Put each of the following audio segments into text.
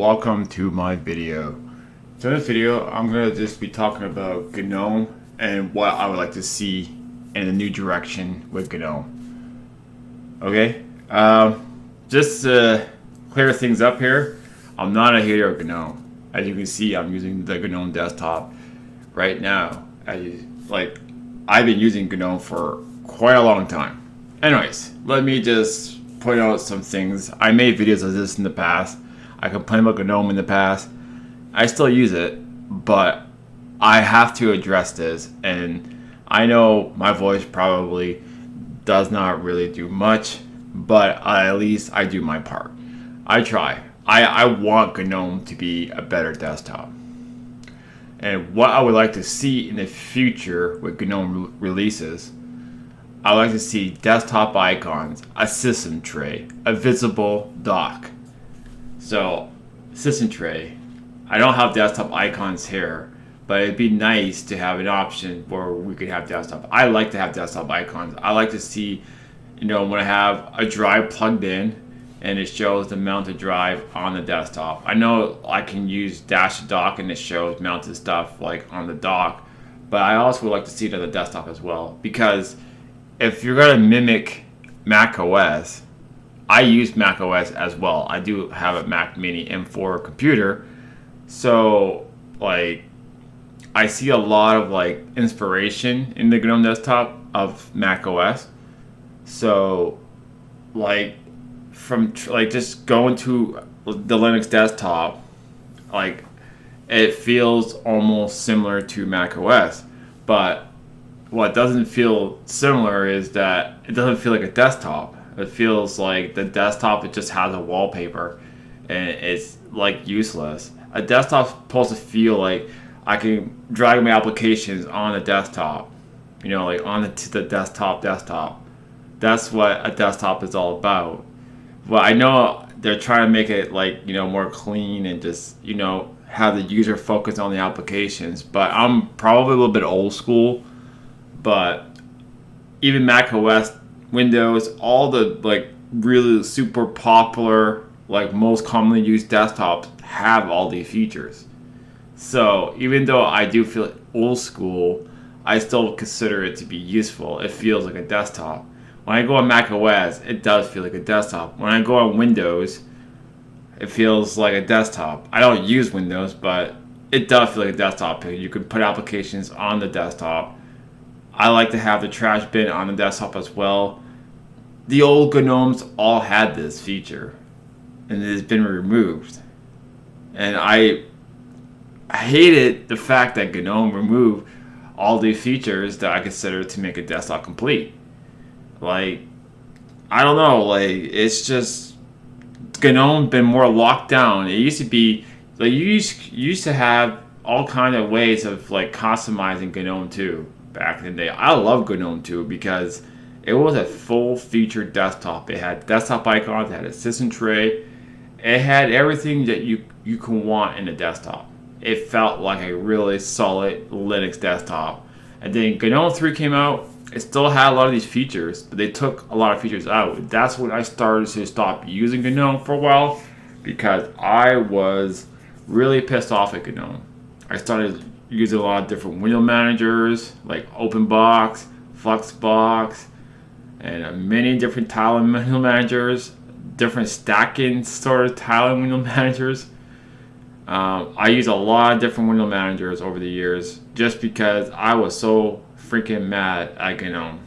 welcome to my video. So in this video, I'm going to just be talking about Gnome and what I would like to see in a new direction with Gnome. Okay, just to clear things up here, I'm not a hater of Gnome. As you can see, I'm using the Gnome desktop right now. I've been using Gnome for quite a long time. Anyways, let me just point out some things. I made videos of this in the past. I complained about Gnome in the past. I still use it, but I have to address this. And I know my voice probably does not really do much, but at least I do my part. I try. I want Gnome to be a better desktop. And what I would like to see in the future with Gnome releases, I would like to see desktop icons, a system tray, a visible dock. So, system tray, I don't have desktop icons here, but it'd be nice to have an option where we could have desktop. I like to have desktop icons. I like to see, when I have a drive plugged in and it shows the mounted drive on the desktop. I know I can use dash dock and it shows mounted stuff like on the dock, but I also would like to see it on the desktop as well, because if you're going to mimic Mac OS, I use Mac OS as well. I do have a Mac Mini M4 computer, so I see a lot of inspiration in the GNOME desktop of Mac OS. So just going to the Linux desktop, it feels almost similar to Mac OS, but what doesn't feel similar is that it doesn't feel like a desktop. It feels like the desktop, it just has a wallpaper and it's useless. A desktop's supposed to feel like I can drag my applications on the desktop, on the desktop. That's what a desktop is all about. Well, I know they're trying to make it more clean and just, have the user focus on the applications, but I'm probably a little bit old school. But even Mac OS, Windows, all the really super popular, most commonly used desktops have all these features. So even though I do feel old school, I still consider it to be useful. It feels like a desktop. When I go on Mac OS, it does feel like a desktop. When I go on Windows, it feels like a desktop. I don't use Windows, but it does feel like a desktop. You can put applications on the desktop. I like to have the trash bin on the desktop as well. The old Gnomes all had this feature, and it has been removed. And I hated the fact that Gnome removed all these features that I consider to make a desktop complete. I don't know, it's just Gnome been more locked down. It used to be you used to have all kind of ways of customizing Gnome 2 back in the day. I love Gnome 2 because it was a full featured desktop. It had desktop icons, it had a system tray, it had everything that you can want in a desktop. It felt like a really solid Linux desktop. And then Gnome 3 came out. It still had a lot of these features, but they took a lot of features out. That's when I started to stop using Gnome for a while, because I was really pissed off at Gnome. I started using a lot of different window managers like OpenBox, Fluxbox, and many different tile and window managers, different stacking sort of tile and window managers. I use a lot of different window managers over the years just because I was so freaking mad at Gnome.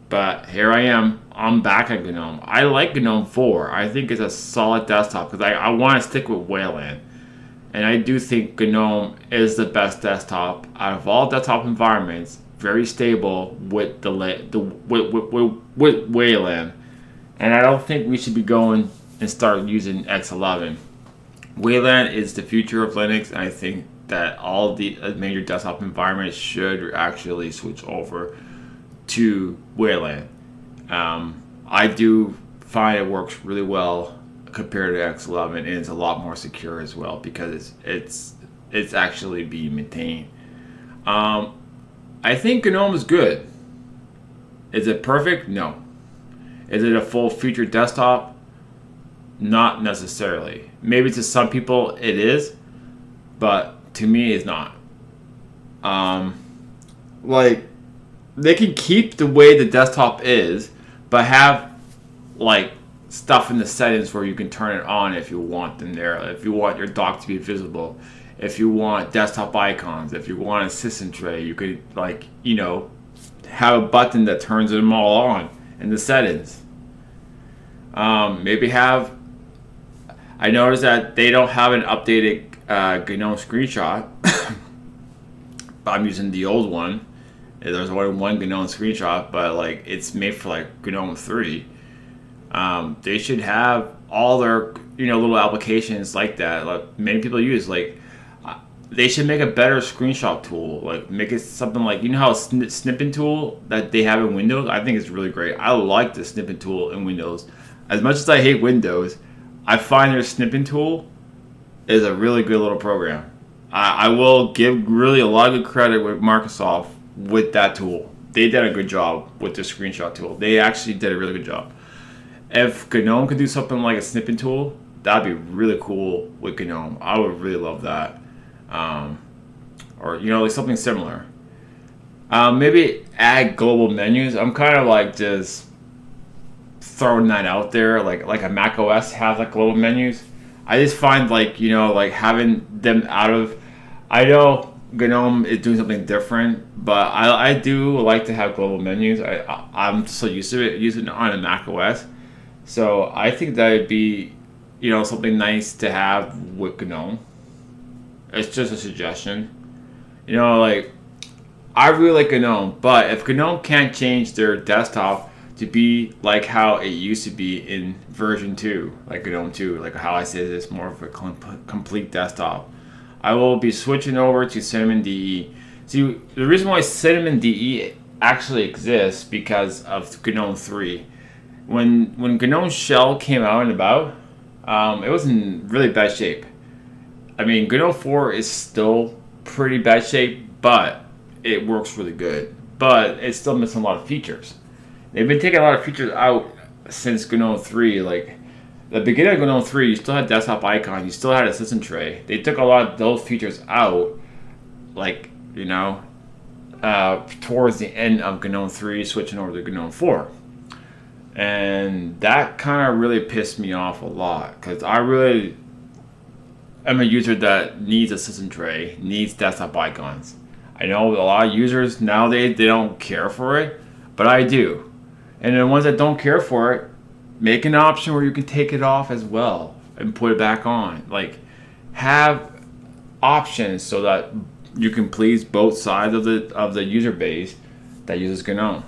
But here I am. I'm back at Gnome. I like Gnome 4. I think it's a solid desktop because I want to stick with Wayland. And I do think Gnome is the best desktop out of all desktop environments. Very stable with with Wayland. And I don't think we should be going and start using X11. Wayland is the future of Linux, and I think that all the major desktop environments should actually switch over to Wayland. I do find it works really well compared to X11, and it's a lot more secure as well because it's actually being maintained. I think Gnome is good. Is it perfect? No. Is it a full featured desktop? Not necessarily. Maybe to some people it is, but to me it's not. Um, like they can keep the way the desktop is, but have like stuff in the settings where you can turn it on if you want them there. If you want your dock to be visible, if you want desktop icons, if you want a system tray, you could have a button that turns them all on in the settings. Maybe have. I noticed that they don't have an updated GNOME screenshot. I'm using the old one. There's only one GNOME screenshot, but like it's made for like GNOME 3. They should have all their little applications like that. Like many people use they should make a better screenshot tool. Like make it something like how snipping tool that they have in Windows. I think it's really great. I like the snipping tool in Windows. As much as I hate Windows, I find their snipping tool is a really good little program. I will give really a lot of good credit with Microsoft with that tool. They did a good job with the screenshot tool. They actually did a really good job. If GNOME could do something like a snipping tool, that'd be really cool with GNOME. I would really love that. Or like something similar. Maybe add global menus. I'm kind of like just throwing that out there. Like a Mac OS has like global menus. I just find like having them out of. I know GNOME is doing something different, but I do like to have global menus. I'm so used to it using it on a Mac OS. So I think that would be, something nice to have with GNOME. It's just a suggestion. I really like GNOME, but if GNOME can't change their desktop to be like how it used to be in version 2, like GNOME 2, like how I said it's more of a complete desktop, I will be switching over to Cinnamon DE. See, the reason why Cinnamon DE actually exists because of GNOME 3. When GNOME Shell came out and about, it was in really bad shape. I mean, GNOME 4 is still pretty bad shape, but it works really good. But it's still missing a lot of features. They've been taking a lot of features out since GNOME 3. Like, the beginning of GNOME 3, you still had desktop icons, you still had a system tray. They took a lot of those features out, towards the end of GNOME 3, switching over to GNOME 4. And that kind of really pissed me off a lot, because I really am a user that needs a system tray, needs desktop icons. I know a lot of users nowadays, they don't care for it, but I do. And the ones that don't care for it, make an option where you can take it off as well and put it back on. Like, have options so that you can please both sides of the user base that uses GNOME.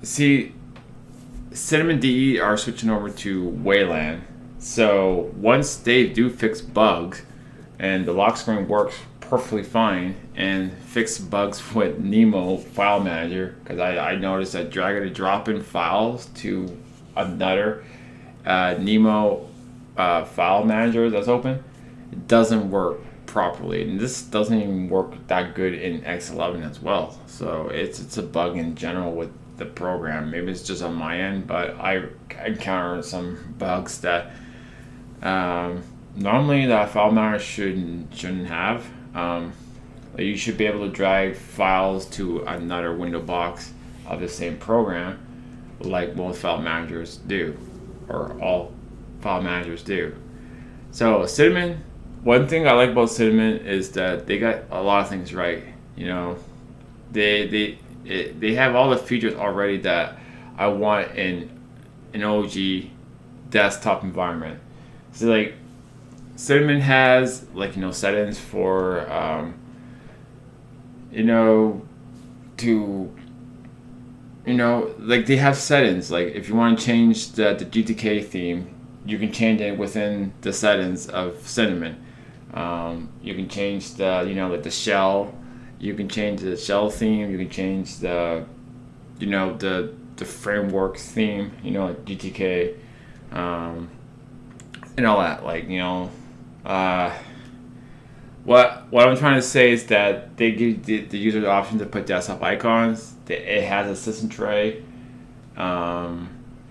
See, Cinnamon DE are switching over to Wayland. So once they do fix bugs and the lock screen works perfectly fine and fix bugs with Nemo file manager, because I noticed that dragging and dropping files to another Nemo file manager that's open, it doesn't work properly, and this doesn't even work that good in X11 as well. So it's a bug in general with the program. Maybe it's just on my end, but I encountered some bugs that normally that file manager shouldn't have. You should be able to drag files to another window box of the same program, like most file managers do, or all file managers do. So Cinnamon, one thing I like about Cinnamon is that they got a lot of things right. They have all the features already that I want in an OG desktop environment. So like Cinnamon has settings for they have settings, like if you want to change the GTK theme, you can change it within the settings of Cinnamon. You can change the shell. You can change the shell theme. You can change the framework theme. Like GTK, and all that. What I'm trying to say is that they give the user the option to put desktop icons. It has a system tray.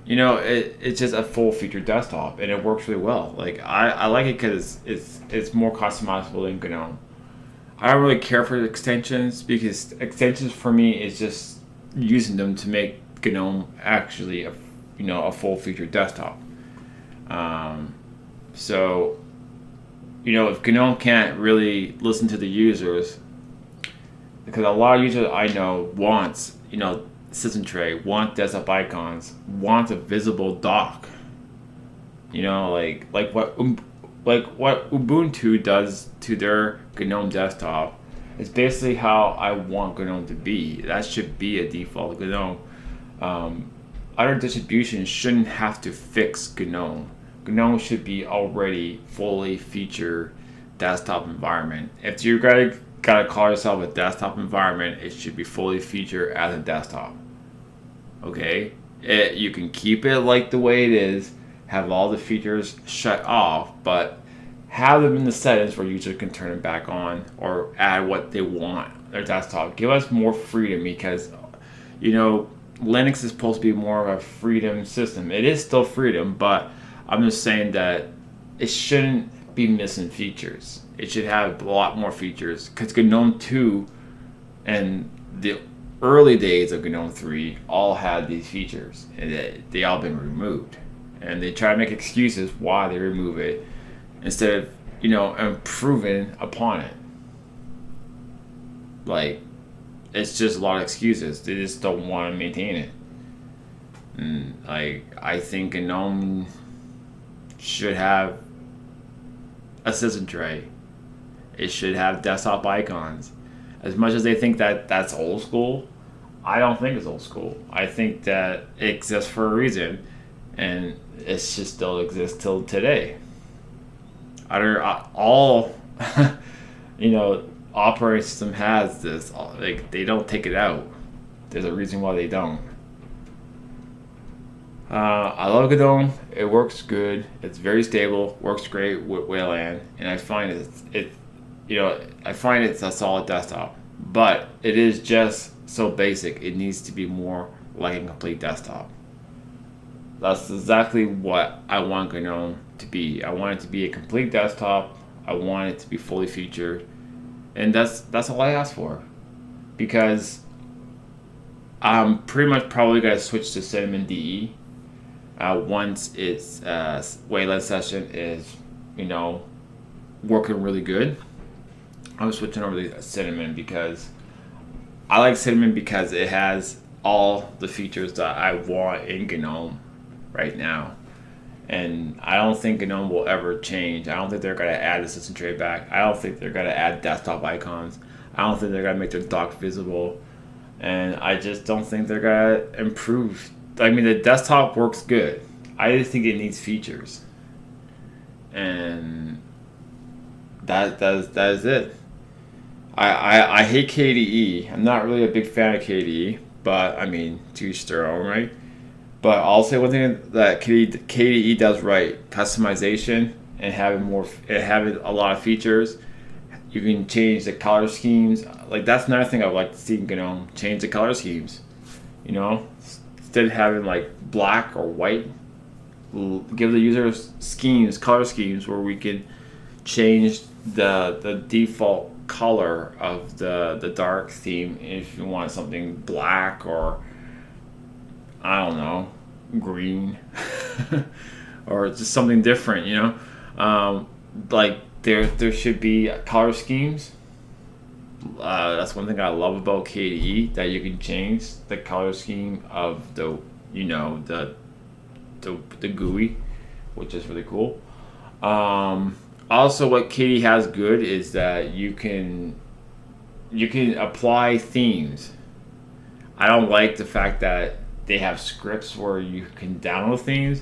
it's just a full featured desktop, and it works really well. Like I like it because it's more customizable than GNOME. I don't really care for the extensions because extensions for me is just using them to make GNOME actually a full featured desktop. Um, so if GNOME can't really listen to the users, because a lot of users I know wants system tray, want desktop icons, want a visible dock. Like what Ubuntu does to their GNOME desktop is basically how I want GNOME to be. That should be a default GNOME. Other distributions shouldn't have to fix GNOME. GNOME should be already fully featured desktop environment. If you're gotta call yourself a desktop environment, it should be fully featured as a desktop. Okay, you can keep it like the way it is, have all the features shut off, but have them in the settings where users can turn it back on or add what they want their desktop. Give us more freedom because Linux is supposed to be more of a freedom system. It is still freedom, but I'm just saying that it shouldn't be missing features. It should have a lot more features because GNOME 2 and the early days of GNOME 3 all had these features, and they all been removed. And they try to make excuses why they remove it instead of improving upon it. Like, it's just a lot of excuses. They just don't want to maintain it. And I think GNOME should have a system tray. It should have desktop icons. As much as they think that that's old school, I don't think it's old school. I think that it exists for a reason, and it should still exist till today. All operating system has this. Like, they don't take it out. There's a reason why they don't. I love GNOME. It works good. It's very stable. Works great with Wayland, and I find it's a solid desktop. But it is just so basic. It needs to be more like a complete desktop. That's exactly what I want GNOME to be. I want it to be a complete desktop. I want it to be fully featured, and that's all I ask for. Because I'm pretty much probably gonna switch to Cinnamon DE once its Wayland session is working really good. I'm switching over to Cinnamon because I like Cinnamon because it has all the features that I want in GNOME right now. And I don't think GNOME will ever change. I don't think they're going to add the system tray back. I don't think they're going to add desktop icons. I don't think they're going to make their dock visible. And I just don't think they're going to improve. I mean, the desktop works good. I just think it needs features. And that is it. I hate KDE. I'm not really a big fan of KDE, but I mean, to each their own, right? But I'll say one thing that KDE does right: customization and having a lot of features. You can change the color schemes. Like, that's another thing I would like to see in GNOME: change the color schemes. Instead of having like black or white, give the users color schemes where we can change the default color of the dark theme if you want something black or I don't know, green or just something different, like there should be color schemes. That's one thing I love about KDE, that you can change the color scheme of the GUI, which is really cool. Also, what KDE has good is that you can apply themes. I don't like the fact that they have scripts where you can download themes.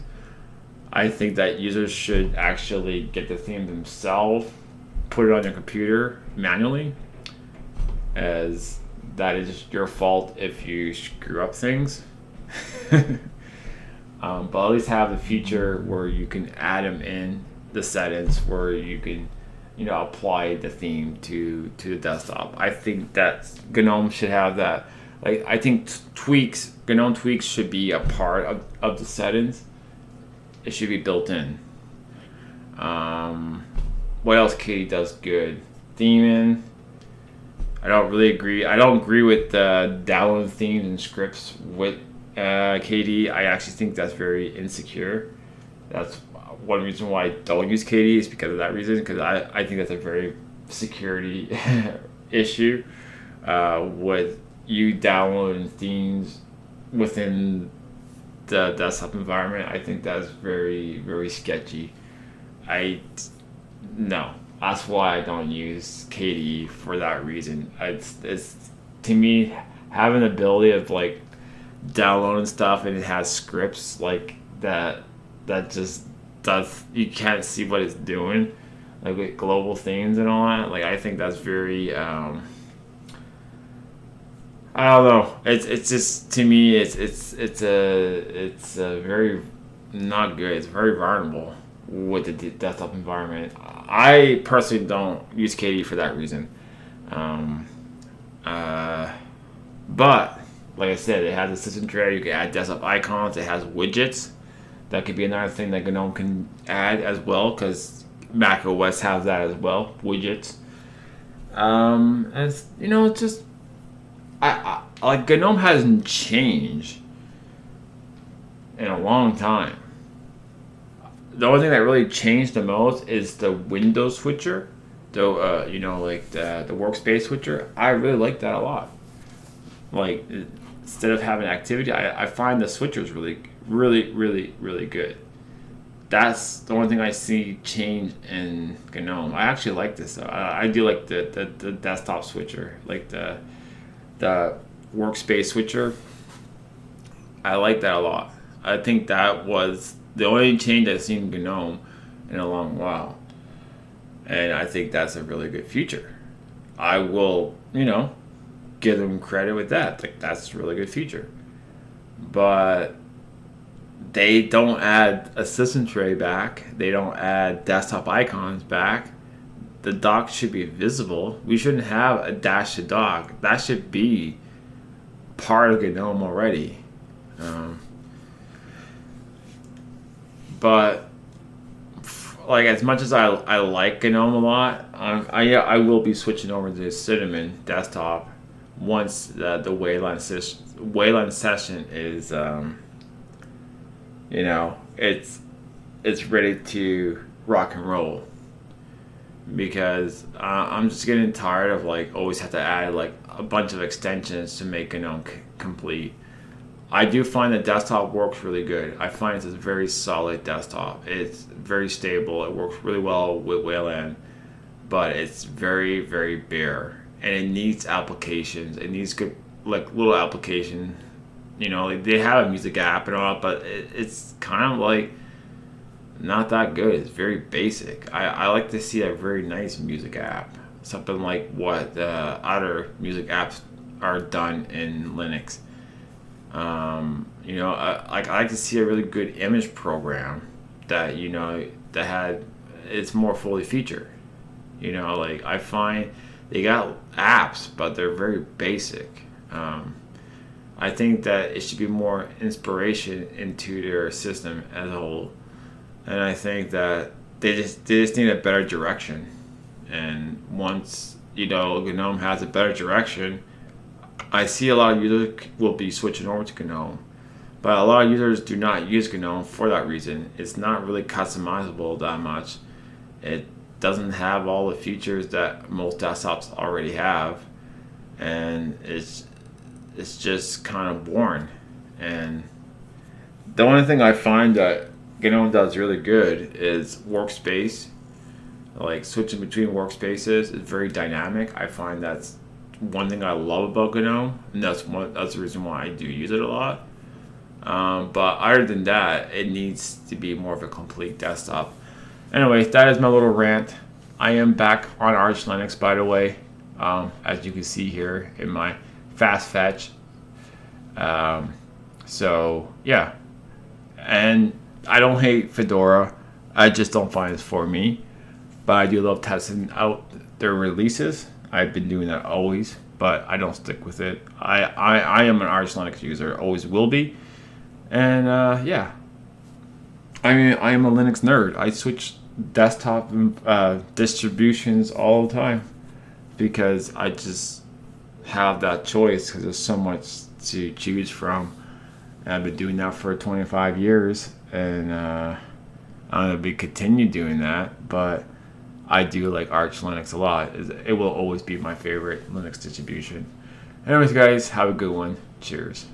I think that users should actually get the theme themselves, put it on their computer manually, as that is your fault if you screw up things. But at least have the feature where you can add them in the settings where you can apply the theme to the desktop. I think that GNOME should have that like I think tweaks, GNOME tweaks should be a part of the settings. It should be built in. What else Katie does good? Theming. I don't really agree. I don't agree with downloading themes and scripts with KD. I actually think that's very insecure. That's one reason why I don't use KD is because of that reason. Because I think that's a very security issue with you downloading themes within the desktop environment. I think that's very, very sketchy. No, that's why I don't use KDE for that reason. It's to me having the ability of like downloading stuff and it has scripts like that just does, you can't see what it's doing, like with global themes and all that. Like I think that's very I don't know. It's just to me it's a very not good. It's very vulnerable with the desktop environment. I personally don't use KDE for that reason. Um, but like I said, it has a system tray. You can add desktop icons. It has widgets. That could be another thing that GNOME can add as well, because Mac OS has that as well. Widgets. As you know, it's just I like GNOME hasn't changed in a long time. The only thing that really changed the most is the window switcher, like the workspace switcher. I really like that a lot. Like instead of having activity, I find the switcher is really, really, really, really good. That's the only thing I see change in GNOME. I actually like this though. I do like the desktop switcher, like the workspace switcher. I like that a lot. I think that was the only change I've seen in GNOME in a long while. And I think that's a really good feature. I will, give them credit with that. Like that's a really good feature. But they don't add a system tray back. They don't add desktop icons back. The dock should be visible. We shouldn't have a dash to dock. That should be part of GNOME already. But like as much as I like GNOME a lot, I will be switching over to Cinnamon desktop once the Wayland session is it's ready to rock and roll, because I'm just getting tired of like always have to add like a bunch of extensions to make GNOME complete. I do find that desktop works really good. I find it's a very solid desktop. It's very stable. It works really well with Wayland, but it's very, very bare, and it needs applications. It needs good, like little application. Like they have a music app and all, but it's kind of like not that good. It's very basic. I like to see a very nice music app, something like what the other music apps are done in Linux. I like to see a really good image program that that had it's more fully featured. Like I find they got apps, but they're very basic. I think that it should be more inspiration into their system as a whole, and I think that they just need a better direction. And once GNOME has a better direction, I see a lot of users will be switching over to GNOME, but a lot of users do not use GNOME for that reason. It's not really customizable that much. It doesn't have all the features that most desktops already have, and it's just kind of boring. And the only thing I find that GNOME does really good is workspace. Like switching between workspaces is very dynamic. I find that's one thing I love about GNOME, and that's the reason why I do use it a lot. But other than that, it needs to be more of a complete desktop. Anyway, that is my little rant. I am back on Arch Linux, by the way, as you can see here in my fast fetch. So yeah, and I don't hate Fedora. I just don't find it's for me. But I do love testing out their releases. I've been doing that always. but I don't stick with it. I am an Arch Linux user, always will be, and yeah. I mean, I am a Linux nerd. I switch desktop distributions all the time because I just have that choice because there's so much to choose from. And I've been doing that for 25 years, and I'm gonna be continue doing that. But I do like Arch Linux a lot. It will always be my favorite Linux distribution. Anyways, guys, have a good one. Cheers.